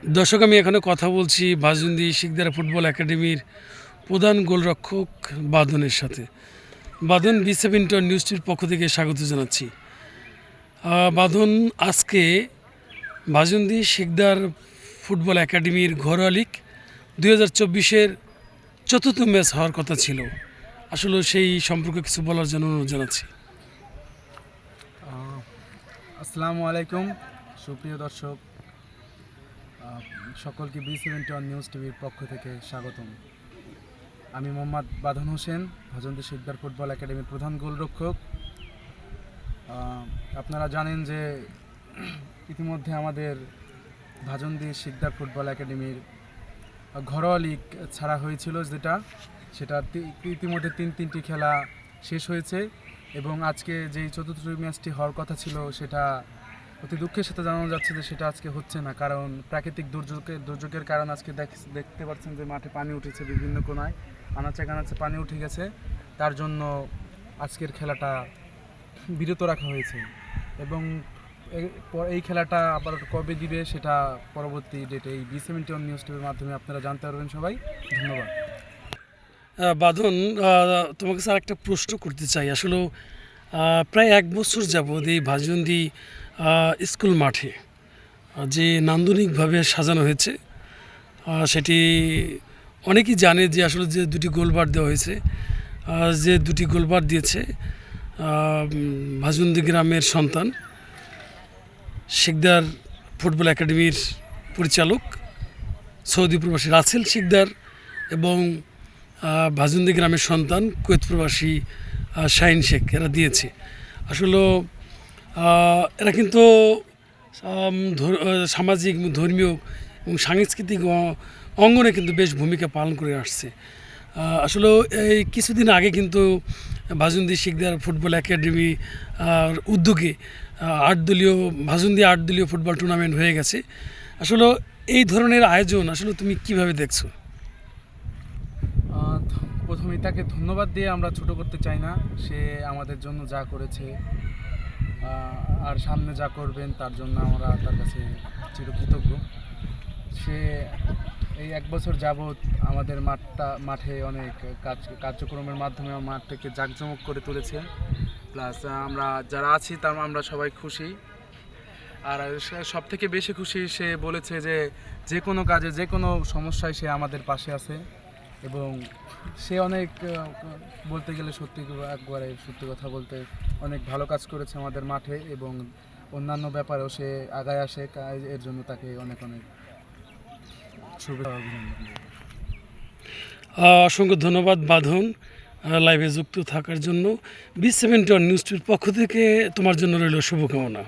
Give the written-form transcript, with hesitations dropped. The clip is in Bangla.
দর্শক, আমি এখানে কথা বলছি বাজুন্দি শিকদার ফুটবল একাডেমির প্রধান গোলরক্ষক বাঁধনের সাথে। বাঁধন বি7 নিউজটির পক্ষ থেকে স্বাগত জানাচ্ছি। বাঁধন, আজকে বাজুন্দি শিকদার ফুটবল একাডেমির ঘরোয়া লীগ 2024-এর চতুর্থ ম্যাচ হওয়ার কথা ছিল। আসলে সেই সম্পর্কে কিছু বলার জন্য অনুরোধ জানাচ্ছি। আসসালামু আলাইকুম সুপ্রিয় দর্শক, সকলকে বি7 নিউজ টিভির পক্ষ থেকে স্বাগতম। আমি মোহাম্মদ বাঁধন হোসেন, ভাজন্দি শিকদার ফুটবল একাডেমির প্রধান গোলরক্ষক। আপনারা জানেন যে ইতিমধ্যে আমাদের ভাজন্দি শিকদার ফুটবল একাডেমির ঘরোয়া লীগ ছাড়া হয়েছিল, সেটা ইতিমধ্যে তিনটি খেলা শেষ হয়েছে এবং আজকে যেই চতুর্থ ম্যাচটি হওয়ার কথা ছিল সেটা অতি দুঃখের সাথে জানানো যাচ্ছে যে সেটা আজকে হচ্ছে না। কারণ প্রাকৃতিক দুর্যোগের কারণ আজকে দেখতে পাচ্ছেন যে মাঠে পানি উঠেছে, বিভিন্ন কোনায় আনাচে কানাচে পানি উঠে গেছে। তার জন্য আজকের খেলাটা বিরত রাখা হয়েছে এবং এই খেলাটা আবার কবে দিবে সেটা পরবর্তী ডেটে এই বি7 নিউজ টিভির মাধ্যমে আপনারা জানতে পারবেন। সবাই ধন্যবাদ। বাঁধন, তোমাকে স্যার একটা প্রশ্ন করতে চাই। আসলে প্রায় 1 বছর যাবৎ এই ভাজন্দি স্কুল মাঠে যে নান্দনিকভাবে সাজানো হয়েছে, সেটি অনেকেই জানে যে আসলে যে দুটি গোলবার দেওয়া হয়েছে, যে দুটি গোলবার দিয়েছে ভাজন্দি গ্রামের সন্তান শিকদার ফুটবল একাডেমির পরিচালক সৌদি প্রবাসী রাসেল শিকদার এবং ভাজন্দি গ্রামের সন্তান কুয়েত প্রবাসী শাহিন শেখ, এরা দিয়েছে। আসলে এরা কিন্তু সামাজিক, ধর্মীয় এবং সাংস্কৃতিক অঙ্গনে কিন্তু বেশ ভূমিকা পালন করে আসছে। আসলে এই কিছুদিন আগে কিন্তু ভাজন্দি শিকদার ফুটবল একাডেমি উদ্যোগে ভাজন্দি 8 দলীয় ফুটবল টুর্নামেন্ট হয়ে গেছে। আসলে এই ধরনের আয়োজন আসলে তুমি কিভাবে দেখছো? প্রথমেই তাকে ধন্যবাদ দিয়ে আমরা ছোট করতে চাই না। সে আমাদের জন্য যা করেছে আর সামনে যা করবেন তার জন্য আমরা তার কাছে চিরকৃতজ্ঞ। সে এই 1 বছর যাবৎ আমাদের মাঠে অনেক কার্যক্রমের মাধ্যমে মাঠটাকে জাঁকজমক করে তুলেছে। প্লাস আমরা যারা আছি আমরা সবাই খুশি। আর সব থেকে বেশি খুশি সে বলেছে যে কোনো কাজে, যে কোনো সমস্যায় সে আমাদের পাশে আছে এবং সে অনেক, বলতে গেলে একবারে সত্যি কথা বলতে অনেক ভালো কাজ করেছে আমাদের মাঠে এবং অন্যান্য ব্যাপারেও সে আগায় আসে। এর জন্য তাকে অনেক অনেক শুভেচ্ছা, অভিনন্দন। অসংখ্য ধন্যবাদ বাঁধন, লাইভে যুক্ত থাকার জন্য। বি7 নিউজটির পক্ষ থেকে তোমার জন্য রইল শুভকামনা।